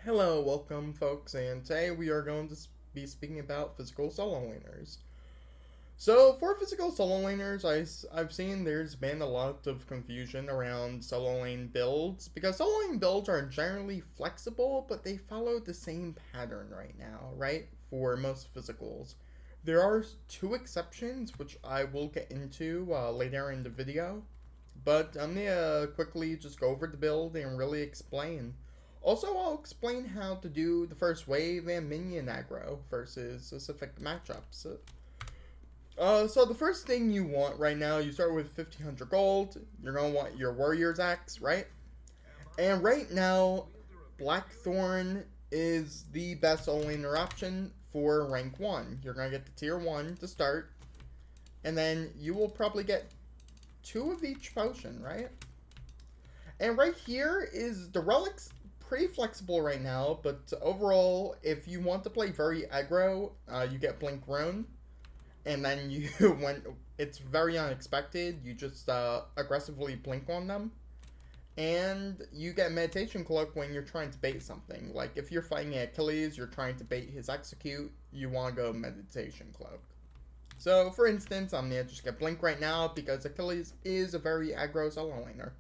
Hello, welcome folks, and today we are going to be speaking about physical solo laners. So for physical solo laners, I've seen there's been a lot of confusion around solo lane builds, because solo lane builds are generally flexible, but they follow the same pattern right now, right? For most physicals. There are two exceptions, which I will get into later in the video, but I'm gonna quickly just go over the build and really explain. Also, I'll explain how to do the first wave and minion aggro versus specific matchups. So the first thing you want right now, you start with 1500 gold. You're gonna want your warrior's axe, right? And right now, Blackthorn is the best only option for rank 1. You're gonna get the tier 1 to start, and then you will probably get 2 of each potion, right? And right here is the Relics. Pretty flexible right now, but overall, if you want to play very aggro, you get Blink Rune, and then you, when it's very unexpected, you just aggressively blink on them, and you get Meditation Cloak when you're trying to bait something. Like if you're fighting Achilles, you're trying to bait his execute, you want to go Meditation Cloak. So for instance, I'm gonna just get Blink right now because Achilles is a very aggro solo laner.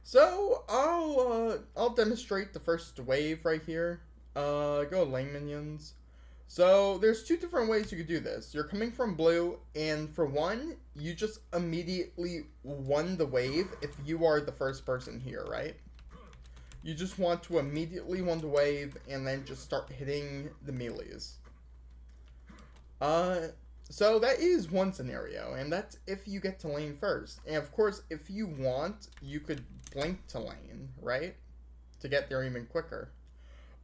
So I'll demonstrate the first wave right here. Go lane minions. So there's two different ways you could do this. You're coming from blue, and for one, you just immediately won the wave if you are the first person here, right? You just want to immediately win the wave and then just start hitting the melees. So that is one scenario, and that's if you get to lane first. And of course, if you want, you could blink to lane, right? To get there even quicker.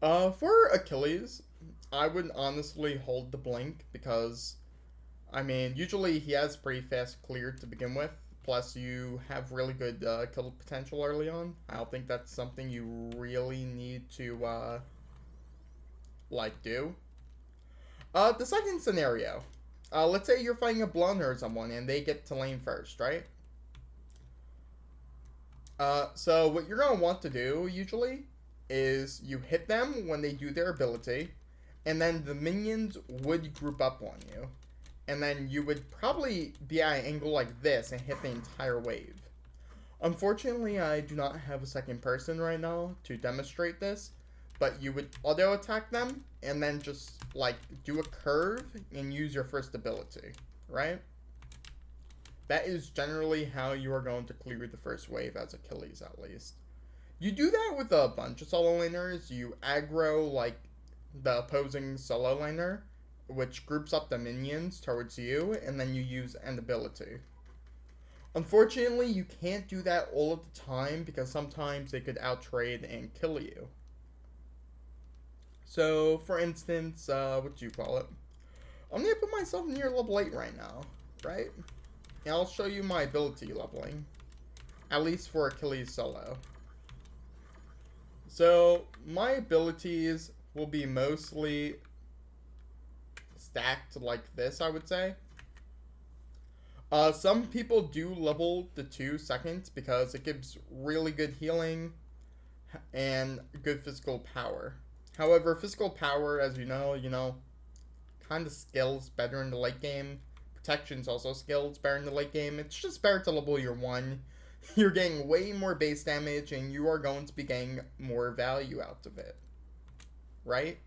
For Achilles, I would honestly hold the blink because, I mean, usually he has pretty fast clear to begin with. Plus, you have really good kill potential early on. I don't think that's something you really need to, do. The second scenario. Let's say you're fighting a Blunner or someone and they get to lane first, right? So what you're going to want to do, usually, is you hit them when they do their ability, and then the minions would group up on you. And then you would probably be at an angle like this and hit the entire wave. Unfortunately, I do not have a second person right now to demonstrate this, but you would auto attack them and then just like do a curve and use your first ability, right? That is generally how you are going to clear the first wave as Achilles, at least. You do that with a bunch of solo laners. You aggro like the opposing solo laner, which groups up the minions towards you, and then you use an ability. Unfortunately, you can't do that all of the time because sometimes they could outtrade and kill you. So, for instance, what do you call it? I'm going to put myself near level 8 right now, right? And I'll show you my ability leveling. At least for Achilles solo. So, my abilities will be mostly stacked like this, I would say. Some people do level the 2 seconds because it gives really good healing and good physical power. However, physical power, as you know, kind of scales better in the late game. Protection's also scales better in the late game. It's just better to level your 1. You're getting way more base damage, and you are going to be getting more value out of it. Right?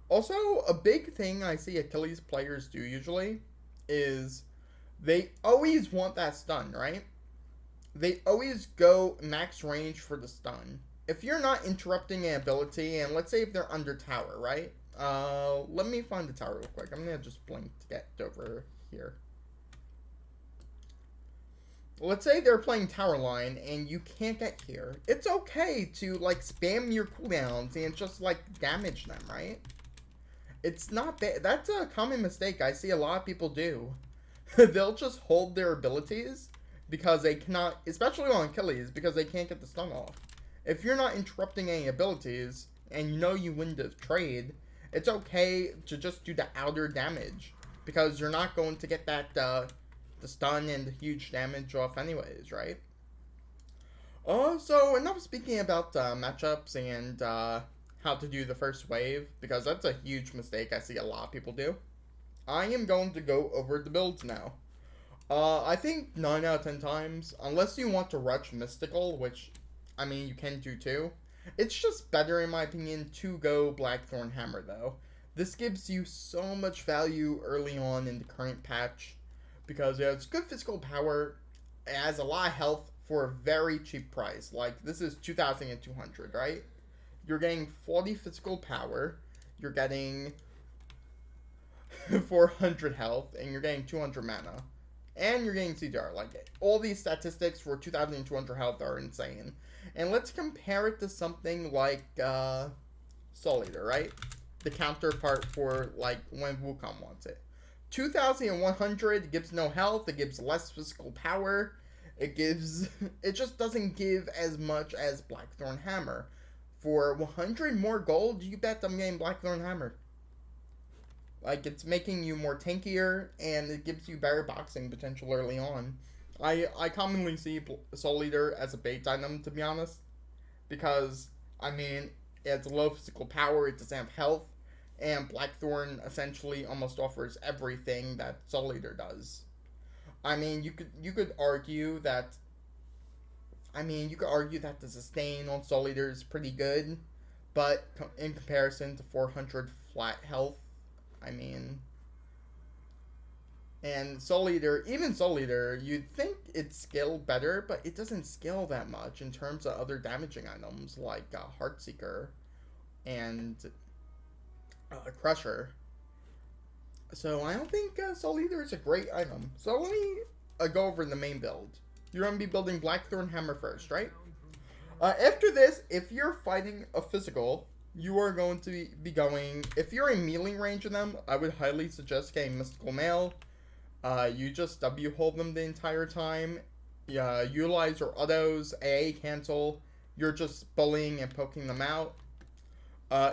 Also, a big thing I see Achilles players do usually is they always want that stun, right? They always go max range for the stun. If you're not interrupting an ability, and let's say if they're under tower, right? Let me find the tower real quick. I'm gonna just blink to get over here. Let's say they're playing tower line and you can't get here. It's okay to like spam your cooldowns and just like damage them, right? It's not bad. That's a common mistake I see a lot of people do. They'll just hold their abilities because they cannot, especially on Achilles, because they can't get the stun off. If you're not interrupting any abilities and you know you win the trade, it's okay to just do the outer damage because you're not going to get that the stun and the huge damage off anyways, right? So enough speaking about matchups and how to do the first wave, because that's a huge mistake I see a lot of people do. I am going to go over the builds now. I think 9 out of 10 times, unless you want to rush Mystical, which, I mean, you can do too, it's just better, in my opinion, to go Blackthorn Hammer, though. This gives you so much value early on in the current patch, because it has good physical power, it has a lot of health for a very cheap price. Like, this is 2,200, right? You're getting 40 physical power, you're getting 400 health, and you're getting 200 mana. And you're getting CDR. Like, all these statistics for 2,200 health are insane. And let's compare it to something like Soul Eater, right? The counterpart for, like, when Wukong wants it. 2,100 gives no health, it gives less physical power, it just doesn't give as much as Blackthorn Hammer. For 100 more gold, you bet I'm getting Blackthorn Hammer. Like, it's making you more tankier, and it gives you better boxing potential early on. I commonly see Soul Eater as a bait item, to be honest. Because, I mean, it has low physical power, it doesn't have health, and Blackthorn essentially almost offers everything that Soul Eater does. I mean, you could argue that... the sustain on Soul Eater is pretty good, but in comparison to 400 flat health, I mean, and Soul Eater, even Soul Eater, you'd think it's scaled better, but it doesn't scale that much in terms of other damaging items like Heartseeker and Crusher. So I don't think Soul Eater is a great item. So let me go over the main build. You're going to be building Blackthorn Hammer first, right? After this, if you're fighting a physical, you are going to be going, if you're in melee range of them, I would highly suggest getting Mystical Mail. You just W hold them the entire time. Utilize your autos, AA cancel. You're just bullying and poking them out.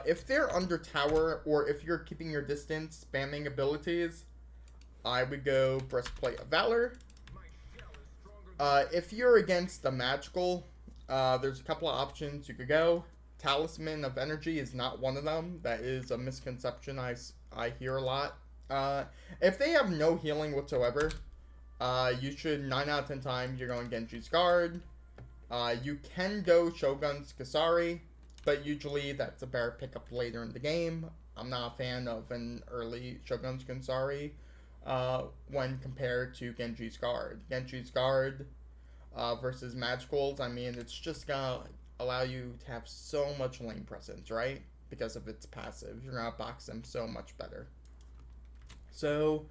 If they're under tower, or if you're keeping your distance, spamming abilities, I would go Breastplate of Valor. If you're against the magical, there's a couple of options you could go. Talisman of Energy is not one of them. That is a misconception I hear a lot. If they have no healing whatsoever, you should, 9 out of 10 times, you're going Genji's Guard. You can go Shogun's Kasari, but usually that's a better pickup later in the game. I'm not a fan of an early Shogun's Kasari when compared to Genji's Guard. Genji's Guard versus Magicals, I mean, it's just gonna allow you to have so much lane presence, right? Because of its passive. You're gonna box them so much better. So,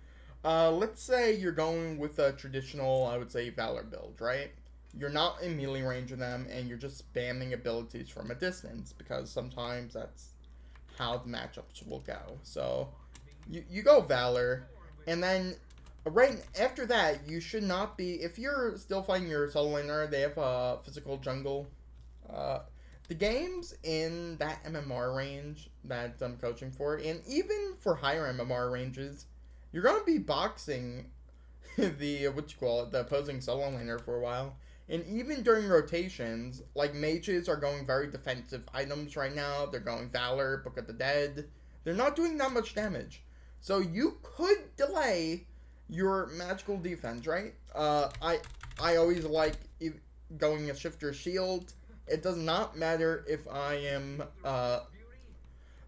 let's say you're going with a traditional, I would say, Valor build, right? You're not in melee range of them, and you're just spamming abilities from a distance, because sometimes that's how the matchups will go. So, you go Valor, and then right after that, you should not be, if you're still fighting your solo laner, they have a physical jungle. The games in that MMR range that I'm coaching for, and even for higher MMR ranges, you're going to be boxing the opposing solo laner for a while. And even during rotations, like mages are going very defensive items right now. They're going Valor, Book of the Dead. They're not doing that much damage. So you could delay your magical defense, right? I always like going a Shifter Shield. It does not matter if I am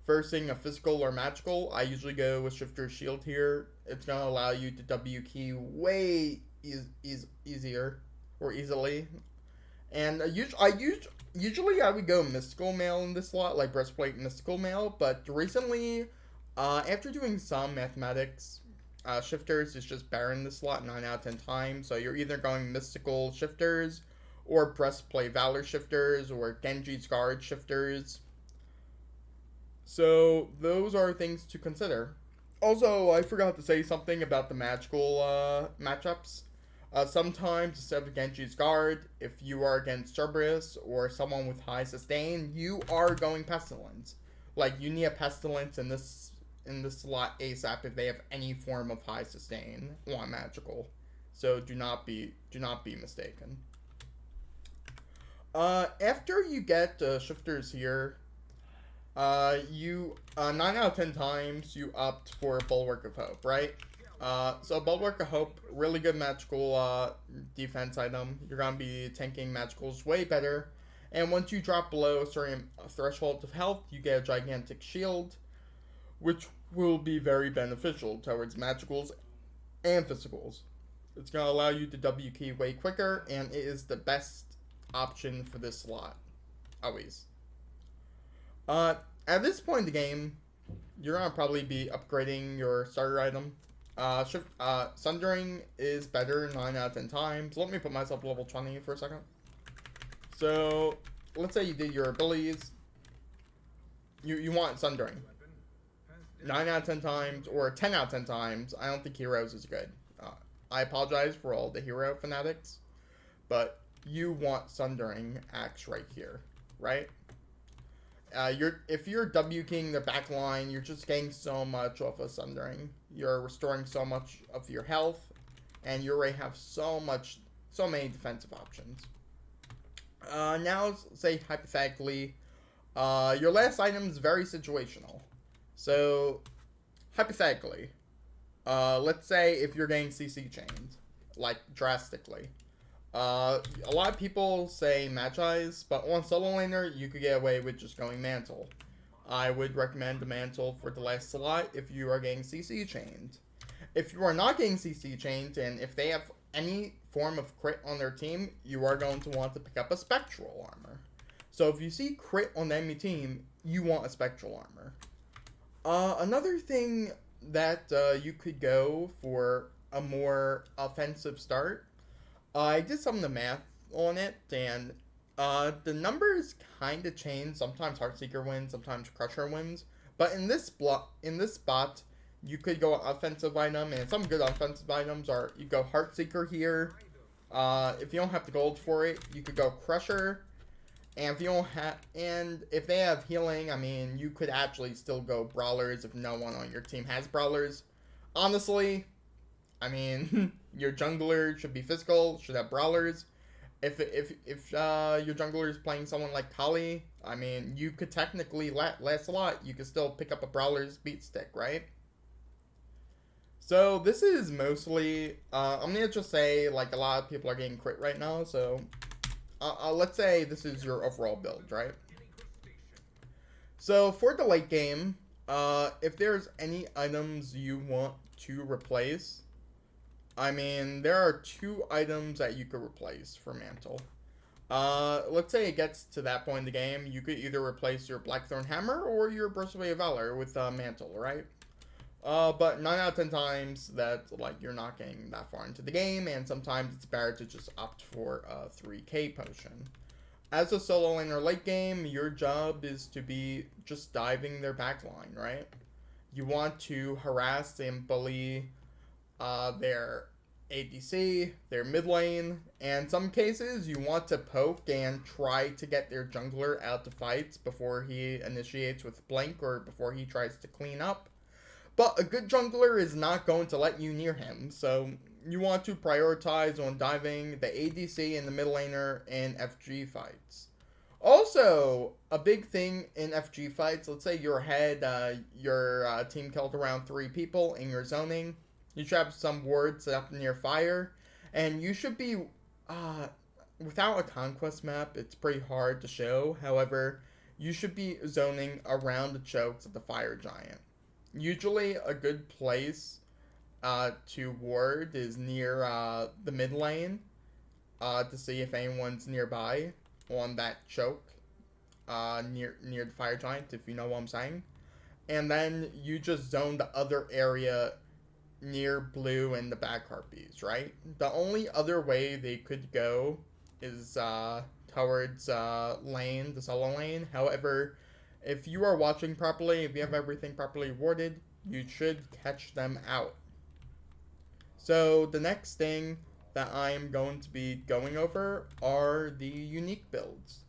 versing a physical or magical. I usually go with Shifter Shield here. It's going to allow you to W key way easier or easily. And usually I would go Mystical Mail in this slot, like Breastplate Mystical Mail. But recently, after doing some mathematics, Shifters is just better in this slot 9 out of 10 times. So you're either going Mystical Shifters, or Breastplate Valor Shifters, or Genji's Guard Shifters. So, those are things to consider. Also, I forgot to say something about the magical matchups. Sometimes, instead of Genji's Guard, if you are against Cerberus or someone with high sustain, you are going Pestilence. Like, you need a Pestilence in this slot ASAP if they have any form of high sustain on magical. So, do not be mistaken. After you get shifters here, you 9 out of 10 times you opt for Bulwark of Hope, right? So Bulwark of Hope, really good magical defense item. You're gonna be tanking magicals way better. And once you drop below a certain threshold of health, you get a gigantic shield, which will be very beneficial towards magicals and physicals. It's gonna allow you to W key way quicker, and it is the best option for this slot, always. At this point in the game, you're gonna probably be upgrading your starter item. Sundering is better 9 out of 10 times. Let me put myself level 20 for a second. So, let's say you did your abilities. You want Sundering. 9 out of 10 times, or 10 out of 10 times. I don't think Heroes is good. I apologize for all the Hero fanatics, but you want Sundering Axe right here, right? If you're W keying the back line, you're just getting so much off of Sundering. You're restoring so much of your health, and you already have so many defensive options. Now, say hypothetically, your last item is very situational. So, hypothetically, let's say if you're getting CC chained, like drastically. A lot of people say Magi's, but on solo laner, you could get away with just going Mantle. I would recommend the Mantle for the last slot if you are getting CC chained. If you are not getting CC chained, and if they have any form of crit on their team, you are going to want to pick up a Spectral Armor. So if you see crit on the enemy team, you want a Spectral Armor. Another thing that you could go for a more offensive start, I did some of the math on it, and the numbers kind of change. Sometimes Heartseeker wins, sometimes Crusher wins. But in this spot, you could go offensive item, and some good offensive items are you go Heartseeker here. If you don't have the gold for it, you could go Crusher. And if they have healing, I mean, you could actually still go Brawlers if no one on your team has Brawlers. Honestly, I mean, your jungler should be physical, should have Brawlers. If your jungler is playing someone like Kali, I mean, you could technically last a lot. You could still pick up a Brawler's beat stick, right? So this is mostly, I'm gonna just say, like, a lot of people are getting crit right now, so let's say this is your overall build, right? So for the late game, if there's any items you want to replace, I mean, there are 2 items that you could replace for Mantle. Let's say it gets to that point in the game, you could either replace your Blackthorn Hammer or your Burstwave Valor with Mantle, right? But 9 out of 10 times that, like, you're not getting that far into the game, and sometimes it's better to just opt for a 3k potion. As a solo laner late game, your job is to be just diving their backline, right? You want to harass and bully their ADC, their mid lane, and in some cases you want to poke and try to get their jungler out to fights before he initiates with Blink or before he tries to clean up. But a good jungler is not going to let you near him, so you want to prioritize on diving the ADC and the mid laner in FG fights. Also, a big thing in FG fights, let's say you're ahead, your team killed around 3 people and you're zoning. You should have some wards set up near fire, and you should be, without a conquest map, it's pretty hard to show. However, you should be zoning around the chokes of the fire giant. Usually a good place to ward is near the mid lane to see if anyone's nearby on that choke near the fire giant, if you know what I'm saying. And then you just zone the other area near blue and the back harpies, right? The only other way they could go is towards lane, the solo lane. However, if you are watching properly, if you have everything properly warded, you should catch them out. So the next thing that I am going to be going over are the unique builds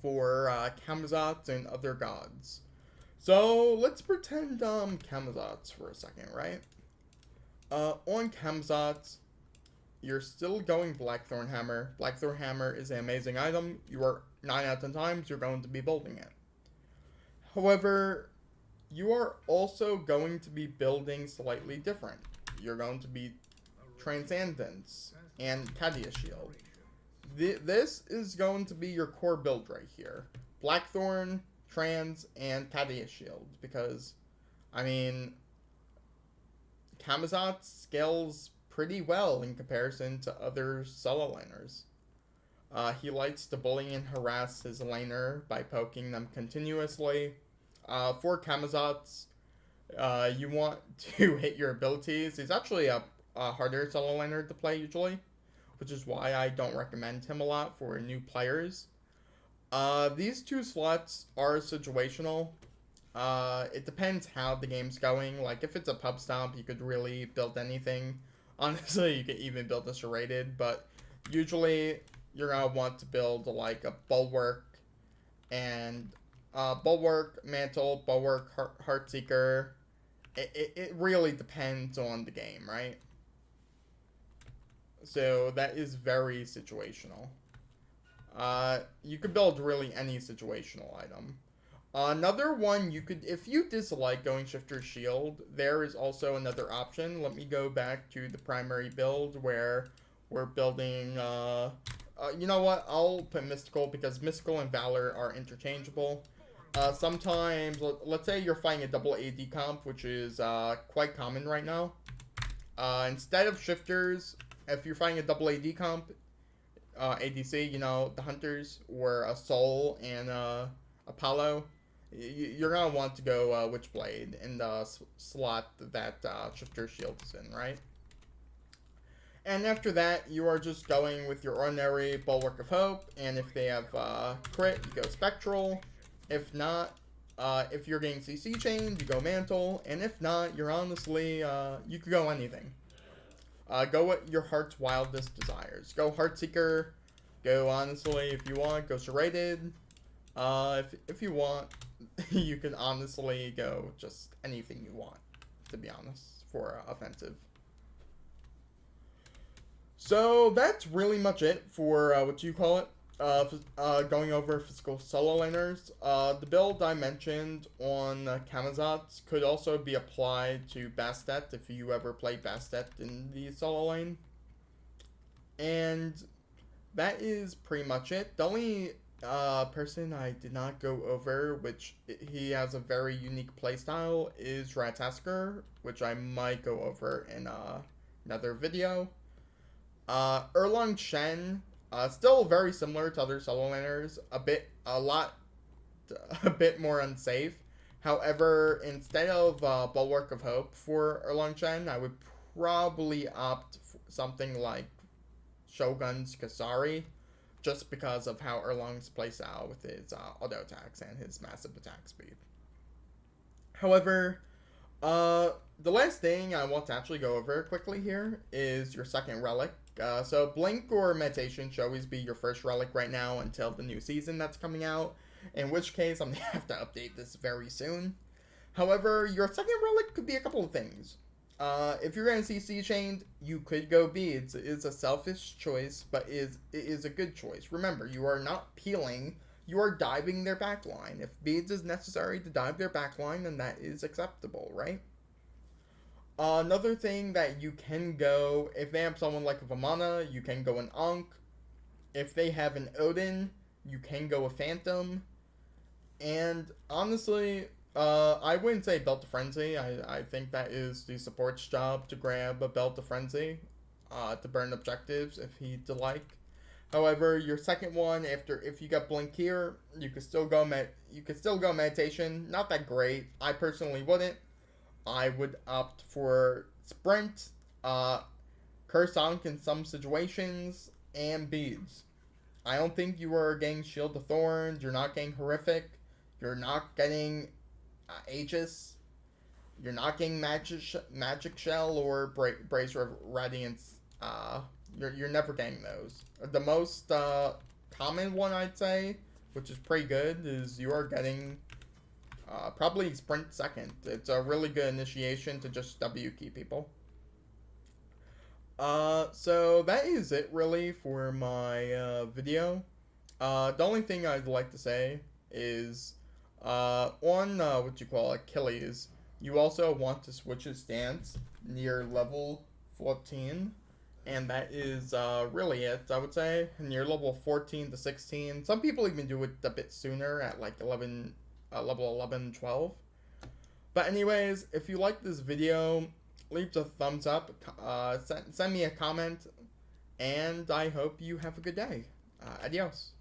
for Camazotz and other gods. So let's pretend Camazotz for a second, right? On Camazotz, you're still going Blackthorn Hammer. Blackthorn Hammer is an amazing item. You are 9 out of 10 times you're going to be building it. However, you are also going to be building slightly different. You're going to be Transcendence and Cadia Shield. This is going to be your core build right here. Blackthorn, Trans, and Cadia Shield. Because, I mean, Camazotz scales pretty well in comparison to other solo laners. He likes to bully and harass his laner by poking them continuously. For Camazotz, you want to hit your abilities. He's actually a harder solo laner to play usually, which is why I don't recommend him a lot for new players. These two slots are situational. It depends how the game's going. Like, if it's a pub stomp, you could really build anything. Honestly, you could even build a Serrated, but usually you're gonna want to build like a Bulwark and Bulwark, Mantle, Bulwark, Heartseeker. It really depends on the game, right? So that is very situational. You could build really any situational item. Another one you could, if you dislike going Shifter Shield, there is also another option. Let me go back to the primary build where we're building, you know what, I'll put Mystical because Mystical and Valor are interchangeable. Sometimes, let's say you're fighting a double AD comp, which is quite common right now. Instead of Shifters, if you're fighting a double AD comp, ADC, you know, the Hunters, or a Soul and Apollo, you're going to want to go Witchblade in the slot that Shifter Shield is in, right? And after that, you are just going with your ordinary Bulwark of Hope, and if they have crit, you go Spectral. If not, if you're getting CC chained, you go Mantle, and if not, you're honestly, you could go anything. Go what your heart's wildest desires. Go Heartseeker, go honestly, if you want, go Serrated. If you want, you can honestly go just anything you want, to be honest, for offensive. So that's really much it for what you call it. Going over physical solo laners. The build I mentioned on Camazotz could also be applied to Bastet if you ever played Bastet in the solo lane. And that is pretty much it. The only person I did not go over, which he has a very unique playstyle, is Ratatasker, which I might go over in another video. Erlang Shen, still very similar to other solo laners, a bit more unsafe. However, instead of Bulwark of Hope for Erlang Shen, I would probably opt for something like Shogun's Kasari, just because of how Erlang's playstyle with his auto attacks and his massive attack speed. However, the last thing I want to actually go over quickly here is your second relic. So Blink or Meditation should always be your first relic right now until the new season that's coming out, in which case I'm going to have to update this very soon. However, your second relic could be a couple of things. If you're going to CC chained, you could go Beads. It is a selfish choice, but it is a good choice. Remember, you are not peeling, you are diving their backline. If Beads is necessary to dive their backline, then that is acceptable, right? Another thing that you can go, if they have someone like a Vamana, you can go an Ankh. If they have an Odin, you can go a Phantom. And honestly, I wouldn't say Belt of Frenzy. I think that is the support's job to grab a Belt of Frenzy to burn objectives if he'd like. However, your second one, if you got Blink here, you could still go Meditation. Not that great. I personally wouldn't. I would opt for Sprint, Curse Ankh in some situations, and Beads. I don't think you are getting Shield of Thorns. You're not getting Horrific. You're not getting Aegis. You're not getting Magic Shell or Bracer of Radiance. You're never getting those. The most common one, I'd say, which is pretty good, is you are getting probably Sprint second. It's a really good initiation to just W key people. So that is it really for my video. The only thing I'd like to say is on what you call Achilles, you also want to switch his stance near level 14, and that is really it, I would say. Near level 14 to 16. Some people even do it a bit sooner at like 11, level 11, 12. But anyways, if you like this video, leave a thumbs up, send me a comment, and I hope you have a good day. Adios.